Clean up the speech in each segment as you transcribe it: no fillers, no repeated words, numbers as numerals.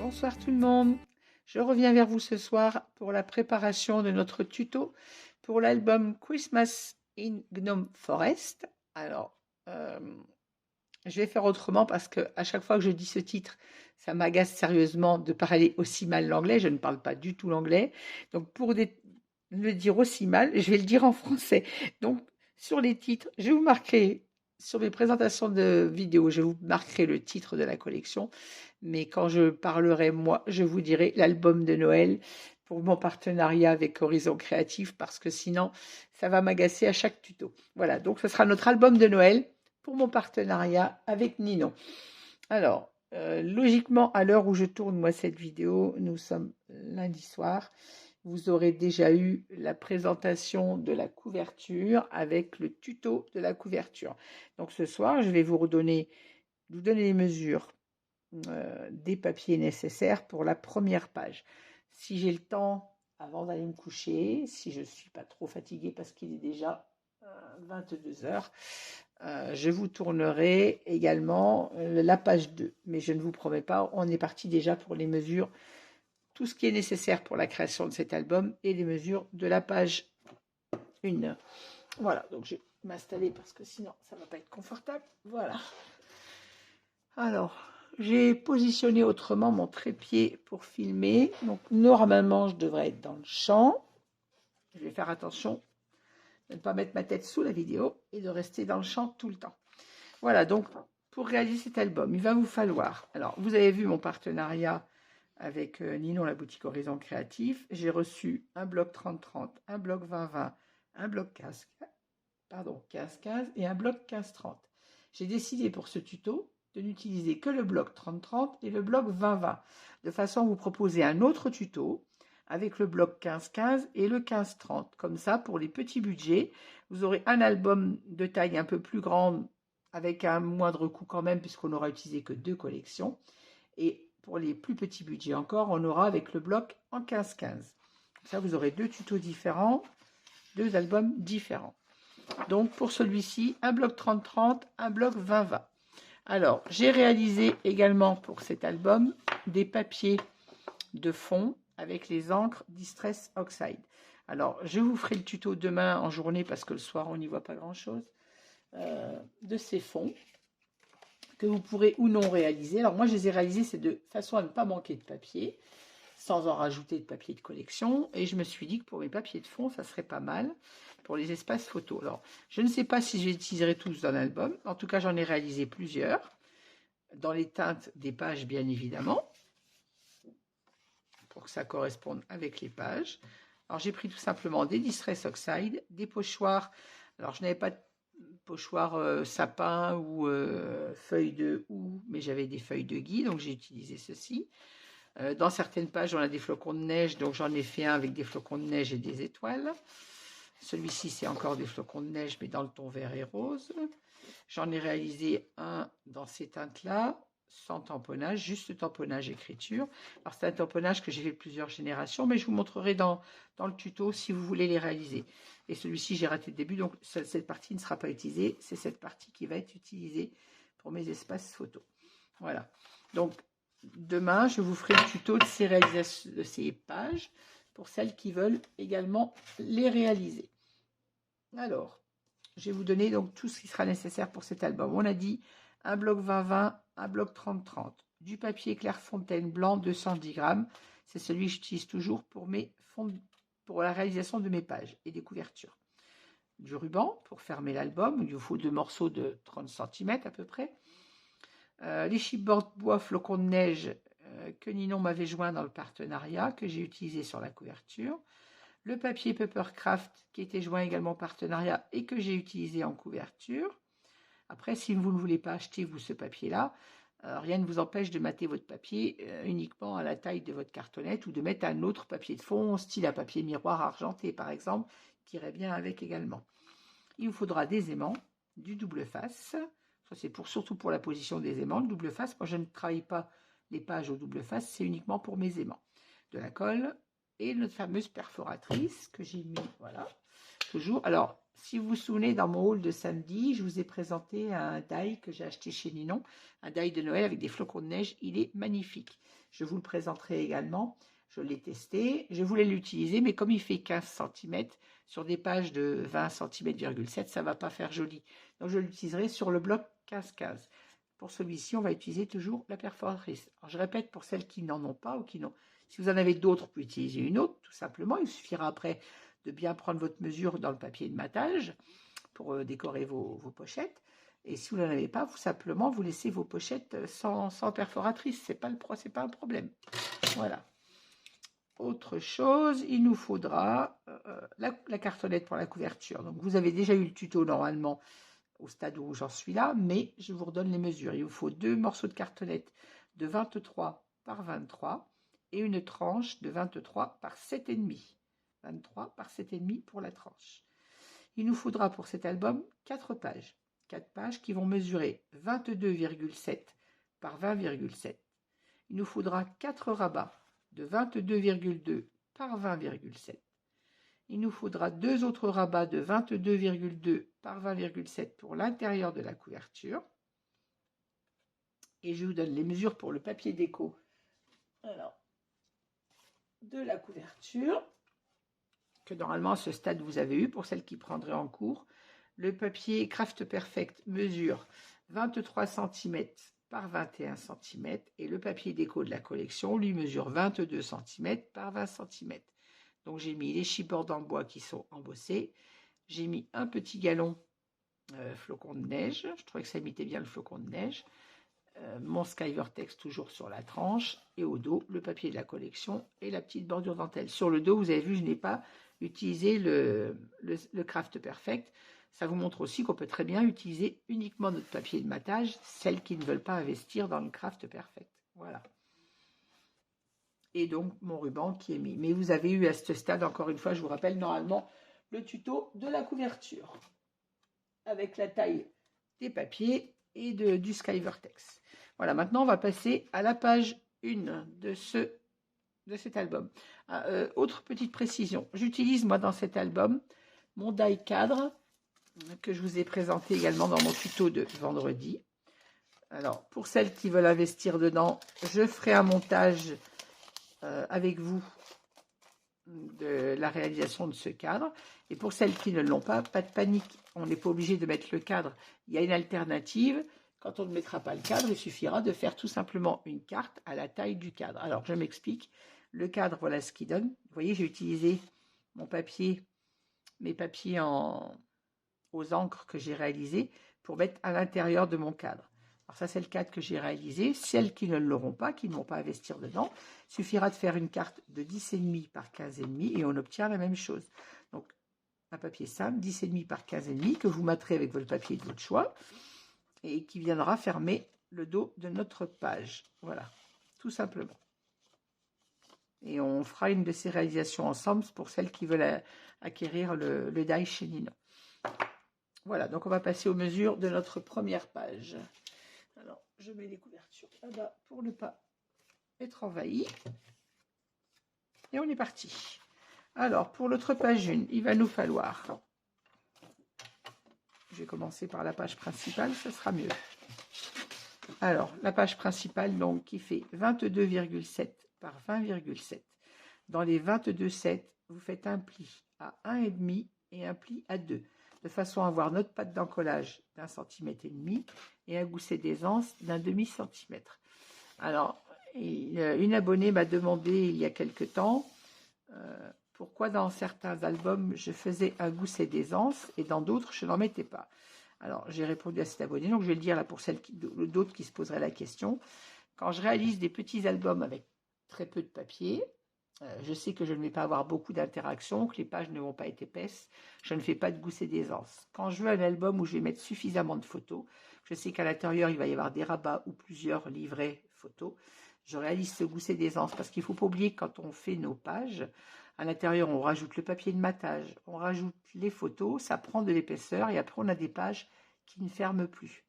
Bonsoir tout le monde. Je reviens vers vous ce soir pour la préparation de notre tuto pour l'album Christmas in Gnome Forest. Alors, je vais faire autrement parce que à chaque fois que je dis ce titre, ça m'agace sérieusement de parler aussi mal l'anglais. Je ne parle pas du tout l'anglais. Donc, pour le dire aussi mal, je vais le dire en français. Donc, sur les titres, je vous marquerai sur mes présentations de vidéos, je vous marquerai le titre de la collection. Mais quand je parlerai, moi, je vous dirai l'album de Noël pour mon partenariat avec Horizon Créatif parce que sinon, ça va m'agacer à chaque tuto. Voilà, donc ce sera notre album de Noël pour mon partenariat avec Ninon. Alors, logiquement, à l'heure où je tourne moi cette vidéo, nous sommes lundi soir. Vous aurez déjà eu la présentation de la couverture avec le tuto de la couverture. Donc ce soir, je vais vous donner les mesures des papiers nécessaires pour la première page. Si j'ai le temps avant d'aller me coucher, si je ne suis pas trop fatiguée parce qu'il est déjà 22 heures, je vous tournerai également la page 2. Mais je ne vous promets pas, on est parti déjà pour les mesures, tout ce qui est nécessaire pour la création de cet album et les mesures de la page 1. Voilà, donc je vais m'installer parce que sinon ça ne va pas être confortable. Voilà. Alors, j'ai positionné autrement mon trépied pour filmer. Donc, normalement, je devrais être dans le champ. Je vais faire attention de ne pas mettre ma tête sous la vidéo et de rester dans le champ tout le temps. Voilà, donc, pour réaliser cet album, il va vous falloir... Alors, vous avez vu mon partenariat avec Ninon, la boutique Horizon Créatif. J'ai reçu un bloc 30-30, un bloc 20-20, un bloc 15-15 et un bloc 15-30. J'ai décidé pour ce tuto de n'utiliser que le bloc 30-30 et le bloc 20-20, de façon à vous proposer un autre tuto avec le bloc 15-15 et le 15-30. Comme ça, pour les petits budgets, vous aurez un album de taille un peu plus grande avec un moindre coût quand même, puisqu'on n'aura utilisé que 2 collections. Et pour les plus petits budgets encore, on aura avec le bloc en 15-15. Comme ça, vous aurez 2 tutos différents, 2 albums différents. Donc, pour celui-ci, un bloc 30-30, un bloc 20-20. Alors, j'ai réalisé également pour cet album des papiers de fond avec les encres Distress Oxide. Alors, je vous ferai le tuto demain en journée parce que le soir, on n'y voit pas grand-chose de ces fonds que vous pourrez ou non réaliser. Alors, moi, je les ai réalisés, c'est de façon à ne pas manquer de papier, sans en rajouter de papier de collection. Et je me suis dit que pour mes papiers de fond, ça serait pas mal pour les espaces photos. Alors, je ne sais pas si je les utiliserai tous dans l'album. En tout cas, j'en ai réalisé plusieurs. Dans les teintes des pages, bien évidemment, pour que ça corresponde avec les pages. Alors, j'ai pris tout simplement des Distress Oxide, des pochoirs. Alors, je n'avais pas de pochoir sapin ou feuilles de houx, mais j'avais des feuilles de gui, donc j'ai utilisé ceci. Dans certaines pages, on a des flocons de neige, donc j'en ai fait un avec des flocons de neige et des étoiles. Celui-ci, c'est encore des flocons de neige, mais dans le ton vert et rose. J'en ai réalisé un dans ces teintes-là, sans tamponnage, juste tamponnage écriture. Alors, c'est un tamponnage que j'ai fait plusieurs générations, mais je vous montrerai dans le tuto si vous voulez les réaliser. Et celui-ci, j'ai raté le début, donc cette partie ne sera pas utilisée. C'est cette partie qui va être utilisée pour mes espaces photos. Voilà. Donc, demain, je vous ferai le tuto de ces réalisations, de ces pages, pour celles qui veulent également les réaliser. Alors, je vais vous donner donc tout ce qui sera nécessaire pour cet album. On a dit un bloc 20-20, un bloc 30-30, du papier Clairefontaine blanc 210 grammes. C'est celui que j'utilise toujours pour pour la réalisation de mes pages et des couvertures. Du ruban pour fermer l'album. Il vous faut 2 morceaux de 30 cm à peu près. Les chipboards bois flocons de neige que Ninon m'avait joint dans le partenariat, que j'ai utilisé sur la couverture. Le papier Papercraft qui était joint également au partenariat et que j'ai utilisé en couverture. Après, si vous ne voulez pas acheter, vous, ce papier-là, rien ne vous empêche de mater votre papier uniquement à la taille de votre cartonnette ou de mettre un autre papier de fond, style à papier miroir argenté, par exemple, qui irait bien avec également. Il vous faudra des aimants, du double face. Ça, c'est surtout pour la position des aimants. Le double face, moi, je ne travaille pas les pages au double face, c'est uniquement pour mes aimants. De la colle et notre fameuse perforatrice que j'ai mis, voilà, toujours. Alors, si vous vous souvenez, dans mon haul de samedi, je vous ai présenté un die que j'ai acheté chez Ninon, un die de Noël avec des flocons de neige. Il est magnifique. Je vous le présenterai également. Je l'ai testé. Je voulais l'utiliser, mais comme il fait 15 cm, sur des pages de 20 cm,7, ça ne va pas faire joli. Donc, je l'utiliserai sur le bloc 15-15. Pour celui-ci, on va utiliser toujours la perforatrice. Alors, je répète pour celles qui n'en ont pas ou qui n'ont. Si vous en avez d'autres, vous pouvez utiliser une autre, tout simplement. Il suffira après de bien prendre votre mesure dans le papier de matage pour décorer vos pochettes. Et si vous n'en avez pas, vous simplement vous laissez vos pochettes sans perforatrice. C'est pas un problème. Voilà. Autre chose, il nous faudra la cartonnette pour la couverture. Donc vous avez déjà eu le tuto normalement au stade où j'en suis là, mais je vous redonne les mesures. Il vous faut 2 morceaux de cartonnette de 23 par 23 et une tranche de 23 par 7,5. 23 par 7,5 pour la tranche. Il nous faudra pour cet album 4 pages. 4 pages qui vont mesurer 22,7 par 20,7. Il nous faudra 4 rabats de 22,2 par 20,7. Il nous faudra 2 autres rabats de 22,2 par 20,7 pour l'intérieur de la couverture. Et je vous donne les mesures pour le papier déco. Alors, de la couverture, que normalement à ce stade vous avez eu pour celles qui prendraient en cours. Le papier Craft Perfect mesure 23 cm par 21 cm et le papier déco de la collection lui mesure 22 cm par 20 cm. Donc j'ai mis les chipboards en bois qui sont embossés. J'ai mis un petit galon flocon de neige. Je trouvais que ça imitait bien le flocon de neige. Mon Skyvertex toujours sur la tranche. Et au dos, le papier de la collection et la petite bordure dentelle. Sur le dos, vous avez vu, je n'ai pas utilisé le Craft Perfect. Ça vous montre aussi qu'on peut très bien utiliser uniquement notre papier de matage, celles qui ne veulent pas investir dans le Craft Perfect. Voilà. Et donc mon ruban qui est mis. Mais vous avez eu à ce stade, encore une fois, je vous rappelle, normalement, le tuto de la couverture avec la taille des papiers et du Skyvertex. Voilà, maintenant on va passer à la page 1 de cet album. Autre petite précision, j'utilise moi dans cet album mon die cadre que je vous ai présenté également dans mon tuto de vendredi. Alors, pour celles qui veulent investir dedans, je ferai un montage avec vous de la réalisation de ce cadre. Et pour celles qui ne l'ont pas, pas de panique, on n'est pas obligé de mettre le cadre. Il y a une alternative. Quand on ne mettra pas le cadre, il suffira de faire tout simplement une carte à la taille du cadre. Alors, je m'explique. Le cadre, voilà ce qu'il donne. Vous voyez, j'ai utilisé mon papier, mes papiers aux encres que j'ai réalisés pour mettre à l'intérieur de mon cadre. Alors ça, c'est le cadre que j'ai réalisé. Celles qui ne l'auront pas, qui ne vont pas investir dedans, il suffira de faire une carte de 10,5 par 15,5 et on obtient la même chose. Donc, un papier simple, 10,5 par 15,5 que vous matterez avec votre papier de votre choix et qui viendra fermer le dos de notre page. Voilà, tout simplement. Et on fera une de ces réalisations ensemble pour celles qui veulent acquérir le die chez Ninon. Voilà, donc on va passer aux mesures de notre première page. Alors, je mets les couvertures là-bas pour ne pas être envahi. Et on est parti. Alors, pour notre page 1, il va nous falloir... Je vais commencer par la page principale, ce sera mieux. Alors, la page principale, donc, qui fait 22,7 par 20,7. Dans les 22,7, vous faites un pli à 1,5 et un pli à 2. De façon à avoir notre patte d'encollage d'1,5 cm et un gousset d'aisance d'1/2 cm. Alors, une abonnée m'a demandé il y a quelque temps pourquoi dans certains albums je faisais un gousset d'aisance et dans d'autres je n'en mettais pas. Alors, j'ai répondu à cette abonnée, donc je vais le dire là pour celles d'autres qui se poseraient la question. Quand je réalise des petits albums avec très peu de papier, je sais que je ne vais pas avoir beaucoup d'interactions, que les pages ne vont pas être épaisses. Je ne fais pas de gousset d'aisance. Quand je veux un album où je vais mettre suffisamment de photos, je sais qu'à l'intérieur, il va y avoir des rabats ou plusieurs livrets photos. Je réalise ce gousset d'aisance parce qu'il ne faut pas oublier que quand on fait nos pages, à l'intérieur, on rajoute le papier de matage, on rajoute les photos, ça prend de l'épaisseur et après, on a des pages qui ne ferment plus.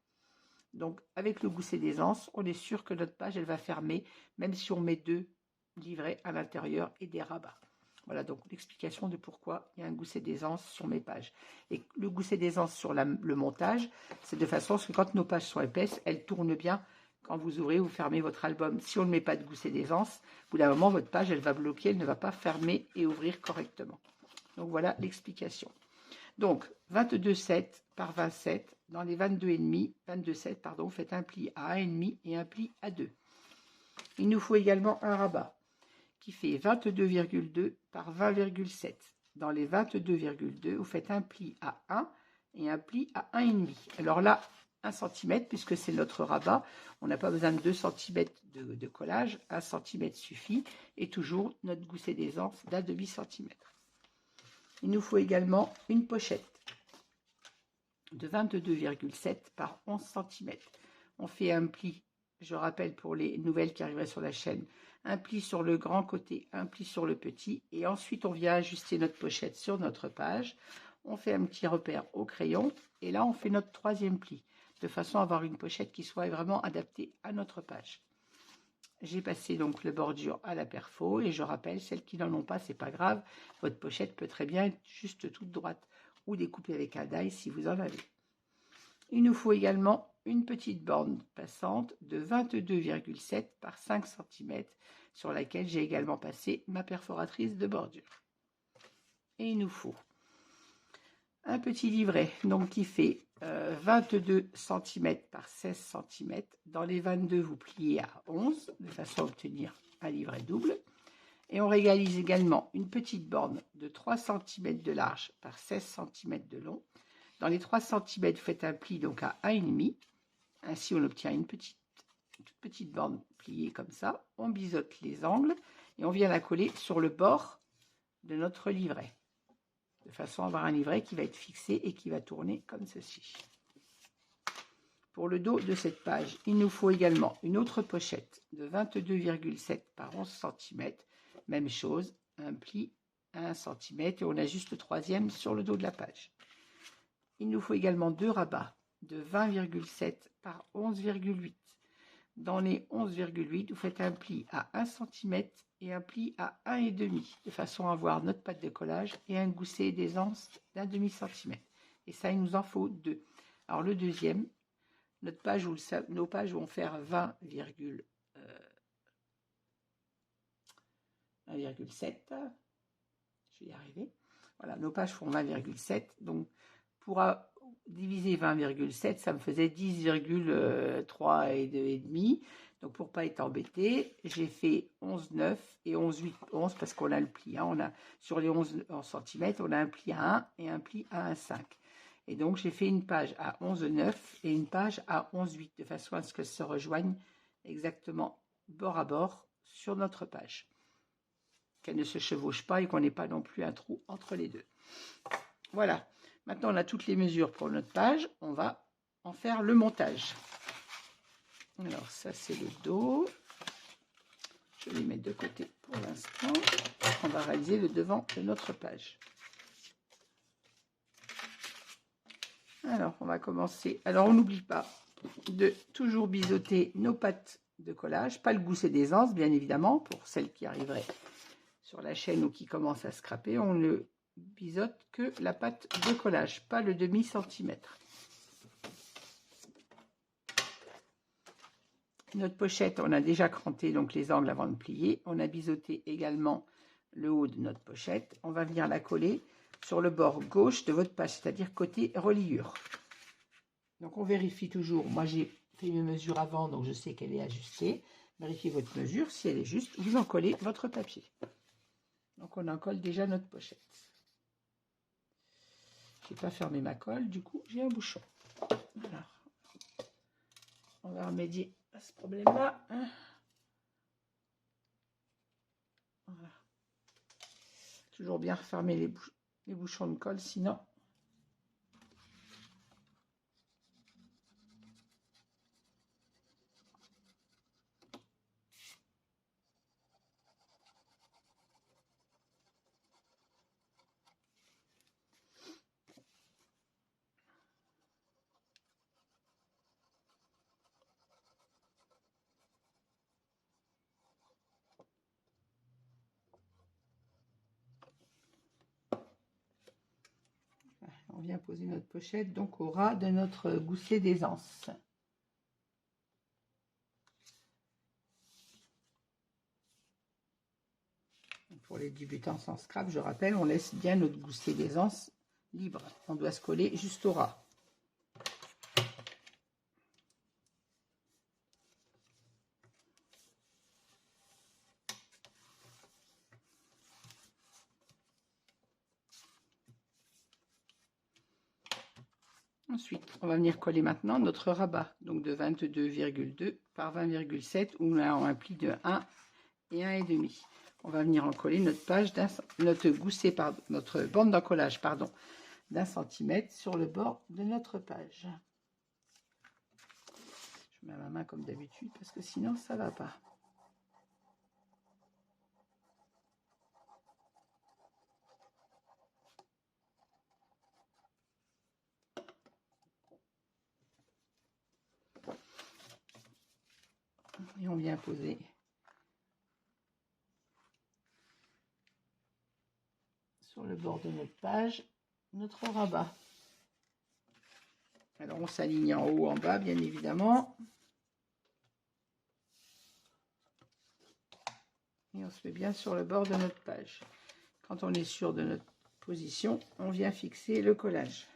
Donc, avec le gousset d'aisance, on est sûr que notre page, elle va fermer, même si on met 2 livrets à l'intérieur et des rabats. Voilà donc l'explication de pourquoi il y a un gousset d'aisance sur mes pages. Et le gousset d'aisance sur le montage, c'est de façon à ce que quand nos pages sont épaisses, elles tournent bien. Quand vous ouvrez ou fermez votre album, si on ne met pas de gousset d'aisance, au bout d'un moment, votre page, elle va bloquer, elle ne va pas fermer et ouvrir correctement. Donc voilà l'explication. Donc 22,7 par 27, dans les 22,7, pardon, vous faites un pli à 1,5 et un pli à 2. Il nous faut également un rabat qui fait 22,2 par 20,7. Dans les 22,2, vous faites un pli à 1 et un pli à 1,5. Alors là, 1 cm, puisque c'est notre rabat, on n'a pas besoin de 2 cm de collage, 1 cm suffit, et toujours notre gousset d'aisance d'un demi centimètre. Il nous faut également une pochette de 22,7 par 11 cm. On fait un pli, je rappelle pour les nouvelles qui arriveraient sur la chaîne, un pli sur le grand côté, un pli sur le petit, et ensuite on vient ajuster notre pochette sur notre page. On fait un petit repère au crayon, et là on fait notre 3e pli, de façon à avoir une pochette qui soit vraiment adaptée à notre page. J'ai passé donc le bordure à la perfo, et je rappelle, celles qui n'en ont pas, c'est pas grave, votre pochette peut très bien être juste toute droite, ou découpée avec un die si vous en avez. Il nous faut également une petite borne passante de 22,7 par 5 cm sur laquelle j'ai également passé ma perforatrice de bordure. Et il nous faut un petit livret donc qui fait 22 cm par 16 cm. Dans les 22, vous pliez à 11 de façon à obtenir un livret double. Et on réalise également une petite borne de 3 cm de large par 16 cm de long. Dans les 3 cm, vous faites un pli donc à 1,5. Ainsi, on obtient une toute petite borne pliée comme ça. On biseaute les angles et on vient la coller sur le bord de notre livret, de façon à avoir un livret qui va être fixé et qui va tourner comme ceci. Pour le dos de cette page, il nous faut également une autre pochette de 22,7 par 11 cm. Même chose, un pli à 1 cm et on ajuste le 3e sur le dos de la page. Il nous faut également 2 rabats de 20,7 par 11,8. Dans les 11,8, vous faites un pli à 1 cm et un pli à 1,5, de façon à avoir notre pâte de collage et un gousset d'aisance d'un demi centimètre. Et ça, il nous en faut 2. Alors le deuxième, nos pages vont faire 20,7. Je vais y arriver. Voilà, nos pages font 20,7. Donc, pour diviser 20,7, ça me faisait 10,3 et demi. Donc, pour ne pas être embêté, j'ai fait 11,9 et 11,8, 11 parce qu'on a le pli. Hein, sur les 11 cm, on a un pli à 1 et un pli à 1,5. Et donc, j'ai fait une page à 11,9 et une page à 11,8, de façon à ce que ça se rejoigne exactement bord à bord sur notre page. Qu'elle ne se chevauche pas et qu'on n'ait pas non plus un trou entre les deux. Voilà. Maintenant, on a toutes les mesures pour notre page. On va en faire le montage. Alors, ça, c'est le dos. Je vais les mettre de côté pour l'instant. On va réaliser le devant de notre page. Alors, on va commencer. Alors, on n'oublie pas de toujours biseauter nos pattes de collage. Pas le gousset d'aisance, bien évidemment, pour celles qui arriveraient sur la chaîne ou qui commencent à scraper. On ne biseaute que la pâte de collage, pas le demi centimètre. Notre pochette, on a déjà cranté donc les angles avant de plier. On a biseauté également le haut de notre pochette. On va venir la coller sur le bord gauche de votre page, c'est-à-dire côté reliure. Donc on vérifie toujours. Moi j'ai fait mes mesures avant, donc je sais qu'elle est ajustée. Vérifiez votre mesure. Si elle est juste, vous en collez votre papier. Donc on en colle déjà notre pochette. Je n'ai pas fermé ma colle, du coup j'ai un bouchon. Alors, on va remédier à ce problème-là. Voilà. Toujours bien refermer les bouchons de colle, sinon On vient poser notre pochette donc au ras de notre gousset d'aisance. Pour les débutants sans scrap, je rappelle, on laisse bien notre gousset d'aisance libre. On doit se coller juste au ras. Ensuite, on va venir coller maintenant notre rabat, donc de 22,2 par 20,7, où on a un pli de 1 et 1,5. On va venir en coller notre page, notre gousset, pardon, notre bande d'encollage, pardon, d'1 centimètre sur le bord de notre page. Je mets ma main comme d'habitude parce que sinon ça va pas. Et on vient poser sur le bord de notre page notre rabat. Alors on s'aligne en haut, en bas, bien évidemment. Et on se met bien sur le bord de notre page. Quand on est sûr de notre position, on vient fixer le collage.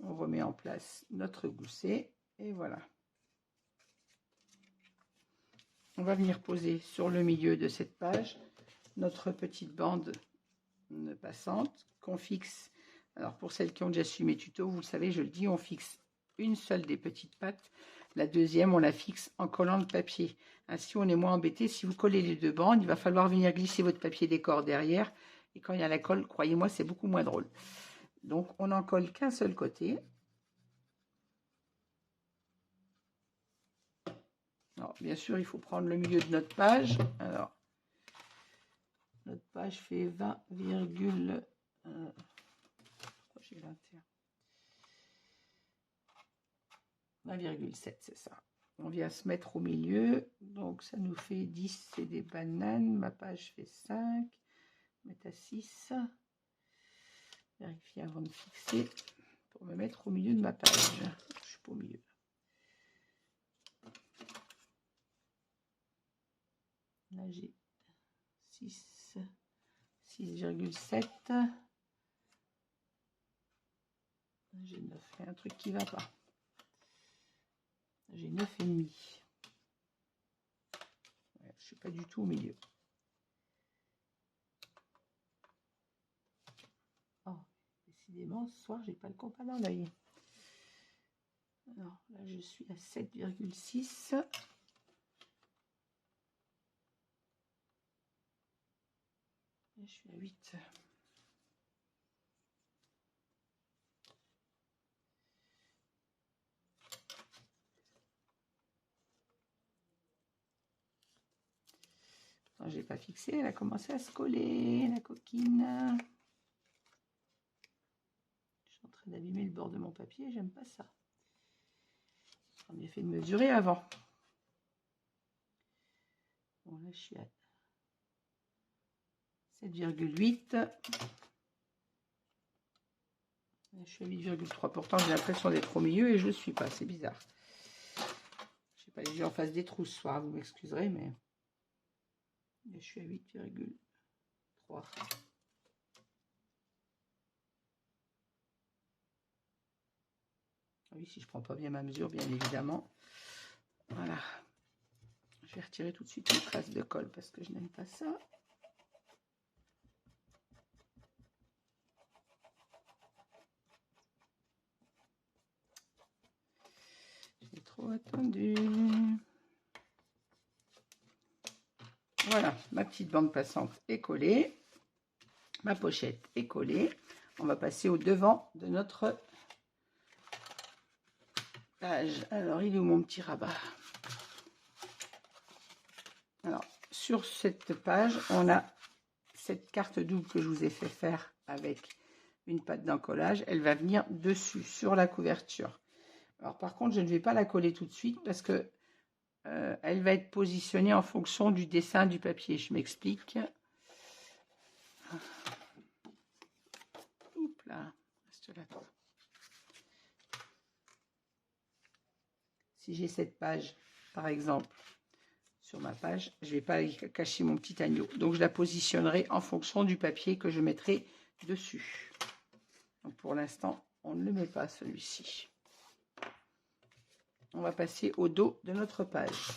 On remet en place notre gousset et voilà. On va venir poser sur le milieu de cette page notre petite bande passante qu'on fixe. Alors pour celles qui ont déjà suivi mes tutos, vous le savez, je le dis, on fixe une seule des petites pattes. La deuxième, on la fixe en collant le papier. Ainsi, on est moins embêté. Si vous collez les deux bandes, il va falloir venir glisser votre papier décor derrière. Et quand il y a la colle, croyez-moi, c'est beaucoup moins drôle. Donc, on n'en colle qu'un seul côté. Alors, bien sûr, il faut prendre le milieu de notre page. Alors, notre page fait 20,7, c'est ça. On vient se mettre au milieu, donc ça nous fait 10, c'est des bananes. Ma page fait 5, mettre à 6. Vérifier avant de fixer pour me mettre au milieu de ma page. Je suis pas au milieu. Là j'ai 6,7. J'ai 9. Il y a un truc qui va pas. J'ai 9,5. Ouais, je suis pas du tout au milieu. Oh, décidément, ce soir, j'ai pas le compas dans l'œil. Alors là, je suis à 7,6. Je suis à 8. Je n'ai pas fixé, elle a commencé à se coller, la coquine. Je suis en train d'abîmer le bord de mon papier, j'aime pas ça. J'en ai fait de mesurer avant. Bon, là, je suis à 7,8. Je suis à 8,3. Pourtant, j'ai l'impression d'être au milieu et je ne le suis pas. C'est bizarre. Je sais pas, les yeux en face des trous ce soir. Vous m'excuserez, mais je suis à 8,3. Oui, si je prends pas bien ma mesure, bien évidemment. Voilà. Je vais retirer tout de suite les traces de colle parce que je n'aime pas ça. J'ai trop attendu. Voilà, ma petite bande passante est collée. Ma pochette est collée. On va passer au devant de notre page. Alors, il est où mon petit rabat? Alors, sur cette page, on a cette carte double que je vous ai fait faire avec une patte d'encollage. Elle va venir dessus, sur la couverture. Alors, par contre, je ne vais pas la coller tout de suite parce que elle va être positionnée en fonction du dessin du papier. Je m'explique. Oups là, reste là, toi. Si j'ai cette page, par exemple, sur ma page, je ne vais pas cacher mon petit agneau. Donc, je la positionnerai en fonction du papier que je mettrai dessus. Donc, pour l'instant, on ne le met pas, celui-ci. On va passer au dos de notre page.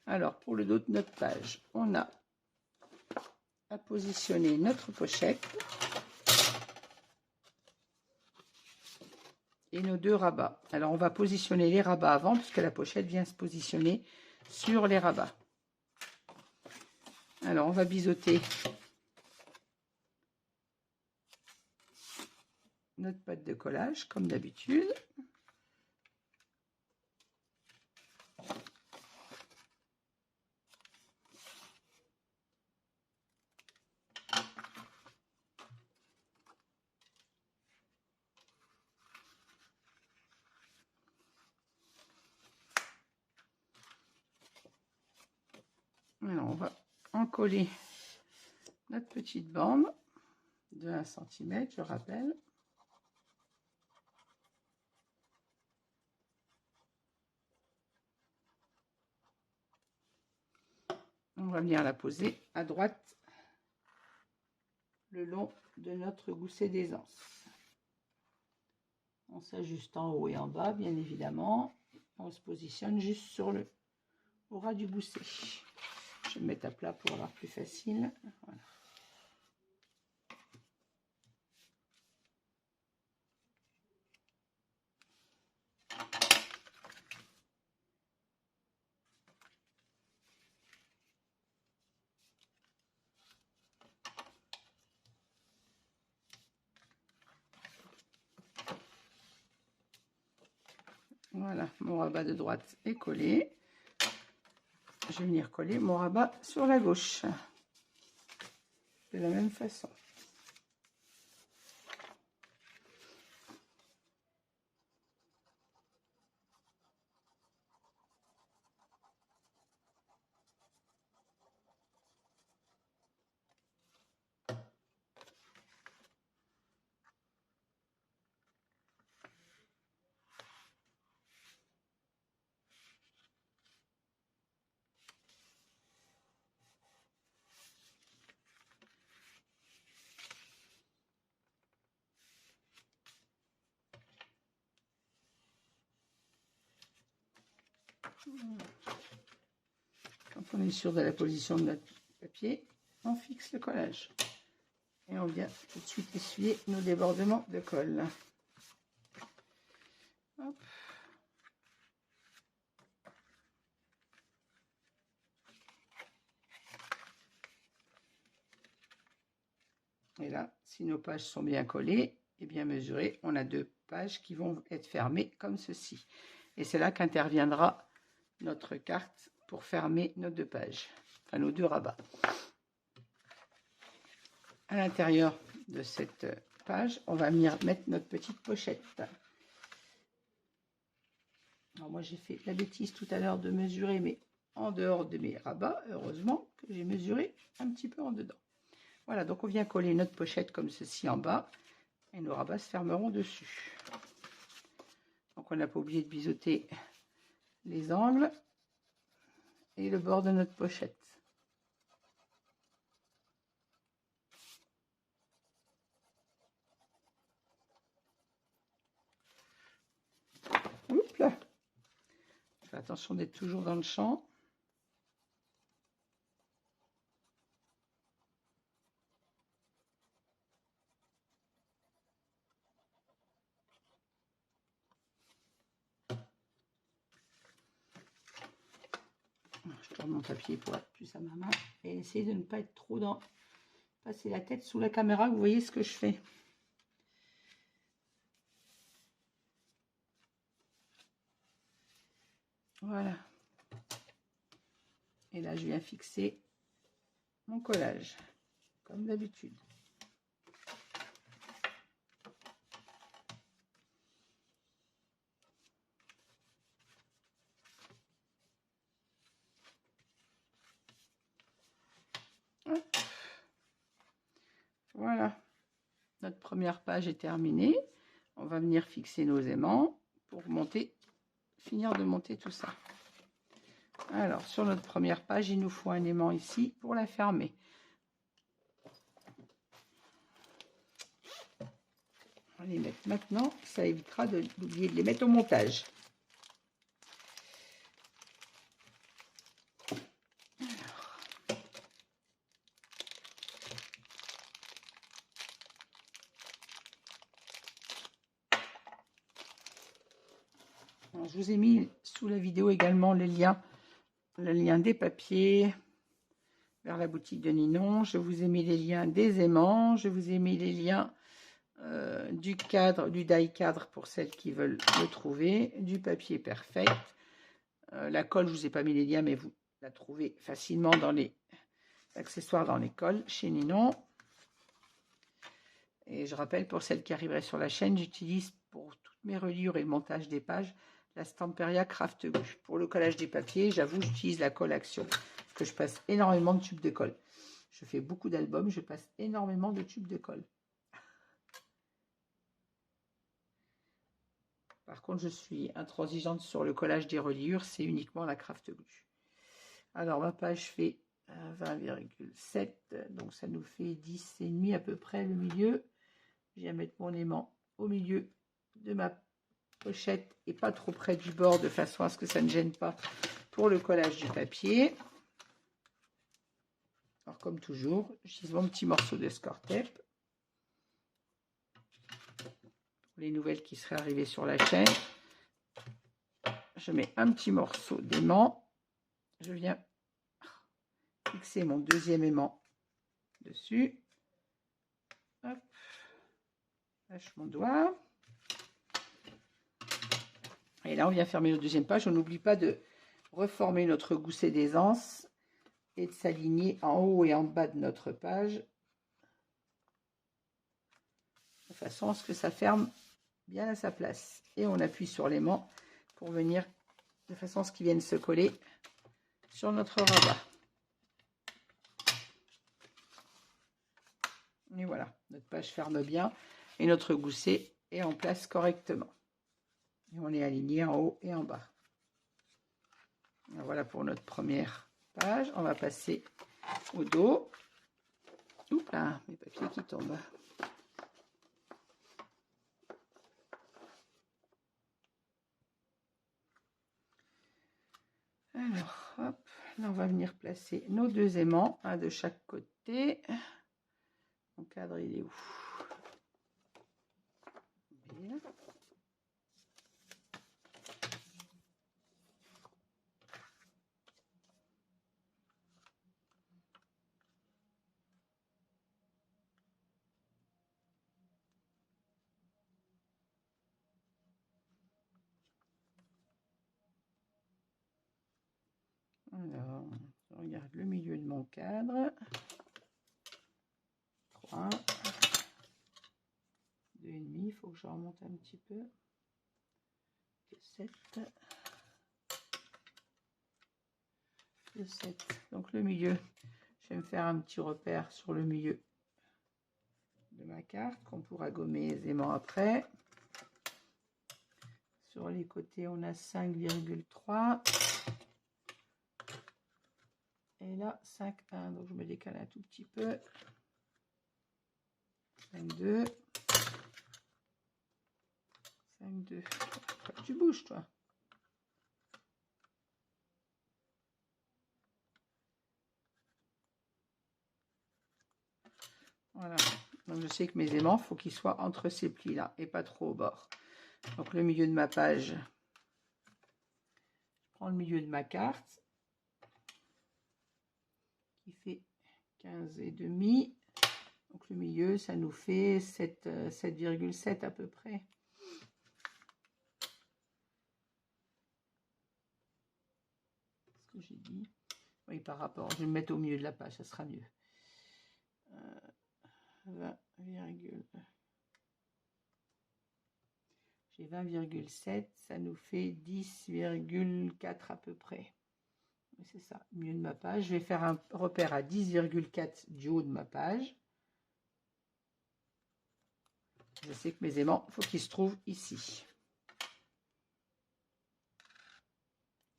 Alors, pour le dos de notre page, on a à positionner notre pochette et nos deux rabats. Alors, on va positionner les rabats avant, puisque la pochette vient se positionner sur les rabats. Alors, on va biseauter notre pâte de collage, comme d'habitude. Alors, on va encoller notre petite bande de 1 cm, je rappelle. On va venir la poser à droite le long de notre gousset d'aisance. On s'ajuste en haut et en bas, bien évidemment. On se positionne juste sur le au ras du gousset. Je vais me mettre à plat pour avoir plus facile. Voilà. Voilà, mon rabat de droite est collé. Je vais venir coller mon rabat sur la gauche. De la même façon. Quand on est sûr de la position de notre papier, on fixe le collage. Et on vient tout de suite essuyer nos débordements de colle. Hop. Et là, si nos pages sont bien collées et bien mesurées, on a deux pages qui vont être fermées comme ceci. Et c'est là qu'interviendra notre carte pour fermer nos deux pages, enfin nos deux rabats. À l'intérieur de cette page, on va venir mettre notre petite pochette. Alors moi j'ai fait la bêtise tout à l'heure de mesurer, mais en dehors de mes rabats, heureusement que j'ai mesuré un petit peu en dedans. Voilà, donc on vient coller notre pochette comme ceci en bas, et nos rabats se fermeront dessus. Donc on n'a pas oublié de biseauter les angles et le bord de notre pochette. Oups là. Fais attention d'être toujours dans le champ. Je tourne mon papier pour être plus à ma main et essayer de ne pas être trop dans passer la tête sous la caméra. Vous voyez ce que je fais. Voilà. Et là, je viens fixer mon collage, comme d'habitude. notre première page est terminée. On va venir fixer nos aimants pour finir de monter tout ça. Alors, sur notre première page, il nous faut un aimant ici pour la fermer. On va les mettre maintenant, ça évitera d'oublier de les mettre au montage. Alors, je vous ai mis sous la vidéo également le lien des papiers vers la boutique de Ninon. Je vous ai mis les liens des aimants. Je vous ai mis les liens du cadre, du die cadre pour celles qui veulent le trouver, du papier perfect. La colle, je vous ai pas mis les liens, mais vous la trouvez facilement dans les accessoires dans les colles chez Ninon. Et je rappelle, pour celles qui arriveraient sur la chaîne, j'utilise pour toutes mes reliures et le montage des pages la Stamperia Craft Glue. Pour le collage des papiers, j'avoue, j'utilise la colle Action parce que je passe énormément de tubes de colle. Je fais beaucoup d'albums, je passe énormément de tubes de colle. Par contre, je suis intransigeante sur le collage des reliures, c'est uniquement la Craft Glue. Alors, ma page fait 20,7, donc ça nous fait 10,5 à peu près le milieu. Je viens mettre mon aimant au milieu de ma pochette et pas trop près du bord de façon à ce que ça ne gêne pas pour le collage du papier. Alors, comme toujours, j'utilise mon petit morceau de score tape. Les nouvelles qui seraient arrivées sur la chaîne, je mets un petit morceau d'aimant, je viens fixer mon deuxième aimant dessus, hop, lâche mon doigt, et là on vient fermer notre deuxième page. On n'oublie pas de reformer notre gousset d'aisance et de s'aligner en haut et en bas de notre page de façon à ce que ça ferme bien à sa place, et on appuie sur l'aimant pour venir de façon à ce qu'il vienne se coller sur notre rabat. Et voilà, notre page ferme bien et notre gousset est en place correctement. Et on est aligné en haut et en bas. Voilà pour notre première page. On va passer au dos. Oups là, mes papiers qui tombent. Alors, hop, là on va venir placer nos deux aimants, un de chaque côté. Mon cadre, il est où? Bien. Alors, je regarde le milieu de mon cadre. 3, 2,5, il faut que je remonte un petit peu. 7, 7. Donc le milieu, je vais me faire un petit repère sur le milieu de ma carte qu'on pourra gommer aisément après. Sur les côtés, on a 5,3. Et là, 5,1. Donc je me décale un tout petit peu. 5,2. 5,2. Tu bouges, toi. Voilà. Donc je sais que mes aimants, il faut qu'ils soient entre ces plis-là et pas trop au bord. Donc le milieu de ma page, je prends le milieu de ma carte qui fait 15,5. Donc le milieu, ça nous fait 7,7 à peu près. Ce que j'ai dit. Oui, par rapport, je vais me mettre au milieu de la page, ça sera mieux. 20, j'ai 20,7, ça nous fait 10,4 à peu près. C'est ça, milieu de ma page. Je vais faire un repère à 10,4 du haut de ma page. Je sais que mes aimants, il faut qu'ils se trouvent ici.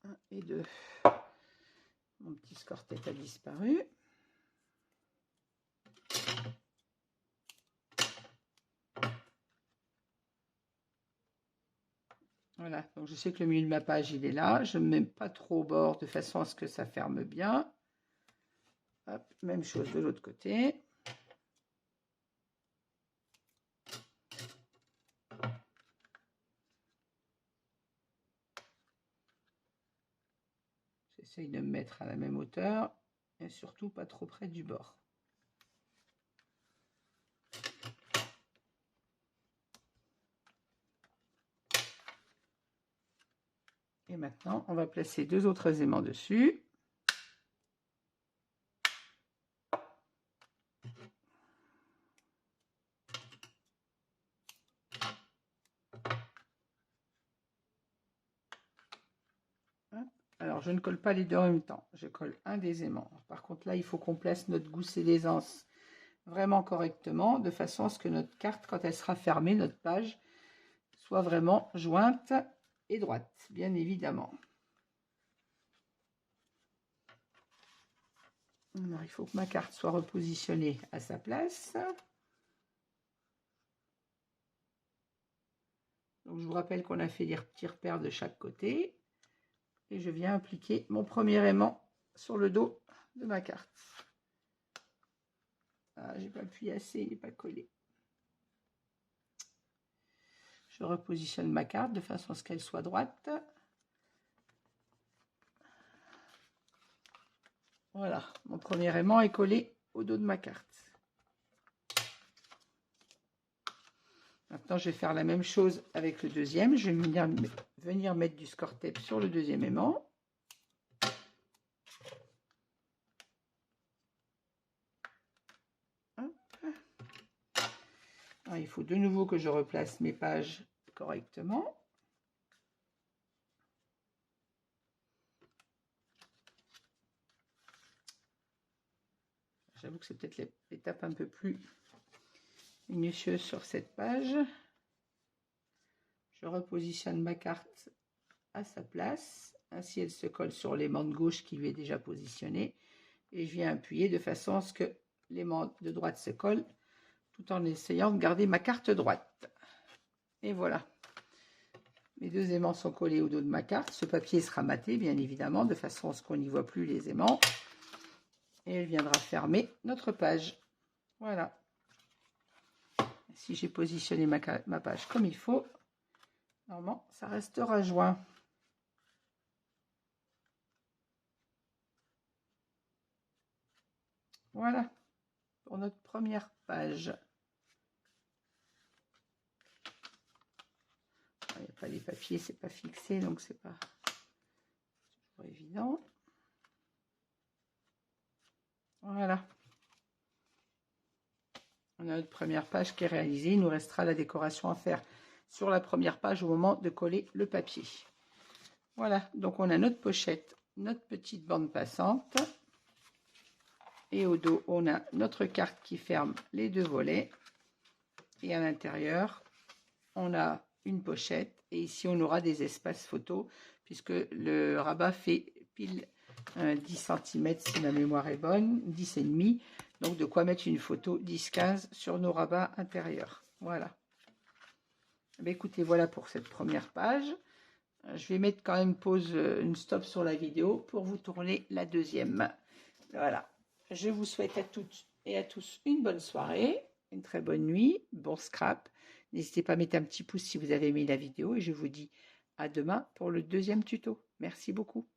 1 et 2. Mon petit score-tête a disparu. Voilà, donc je sais que le milieu de ma page, il est là. Je ne mets pas trop au bord de façon à ce que ça ferme bien. Hop, même chose de l'autre côté. J'essaye de me mettre à la même hauteur et surtout pas trop près du bord. Et maintenant, on va placer 2 autres aimants dessus. Alors, je ne colle pas les deux en même temps. Je colle un des aimants. Par contre, là, il faut qu'on place notre gousset d'aisance vraiment correctement, de façon à ce que notre carte, quand elle sera fermée, notre page, soit vraiment jointe et droite, bien évidemment. Alors, il faut que ma carte soit repositionnée à sa place. Donc, je vous rappelle qu'on a fait des petits repères de chaque côté. Et je viens appliquer mon premier aimant sur le dos de ma carte. Ah, j'ai pas appuyé assez, il n'est pas collé. Je repositionne ma carte de façon à ce qu'elle soit droite. Voilà, mon premier aimant est collé au dos de ma carte. Maintenant, je vais faire la même chose avec le deuxième. Je vais venir mettre du score tape sur le deuxième aimant. Alors, il faut de nouveau que je replace mes pages correctement. J'avoue que c'est peut-être l'étape un peu plus minutieuse sur cette page. Je repositionne ma carte à sa place. Ainsi, elle se colle sur l'aimant de gauche qui lui est déjà positionné. Et je viens appuyer de façon à ce que l'aimant de droite se colle, tout en essayant de garder ma carte droite. Et voilà. Mes deux aimants sont collés au dos de ma carte. Ce papier sera maté, bien évidemment, de façon à ce qu'on n'y voit plus les aimants. Et elle viendra fermer notre page. Voilà. Si j'ai positionné ma page comme il faut, normalement, ça restera joint. Voilà, pour notre première page. Il n'y a pas les papiers, c'est pas fixé, donc c'est pas toujours évident. Voilà. On a notre première page qui est réalisée. Il nous restera la décoration à faire sur la première page au moment de coller le papier. Voilà, donc on a notre pochette, notre petite bande passante. Et au dos, on a notre carte qui ferme les deux volets. Et à l'intérieur, on a une pochette. Et ici, on aura des espaces photos, puisque le rabat fait pile 10 cm si ma mémoire est bonne, 10,5. Donc, de quoi mettre une photo 10-15 sur nos rabats intérieurs. Voilà. Ben, écoutez, voilà pour cette première page. Je vais mettre quand même pause, une stop sur la vidéo pour vous tourner la deuxième. Voilà. Je vous souhaite à toutes et à tous une bonne soirée, une très bonne nuit, bon scrap. N'hésitez pas à mettre un petit pouce si vous avez aimé la vidéo et je vous dis à demain pour le deuxième tuto. Merci beaucoup.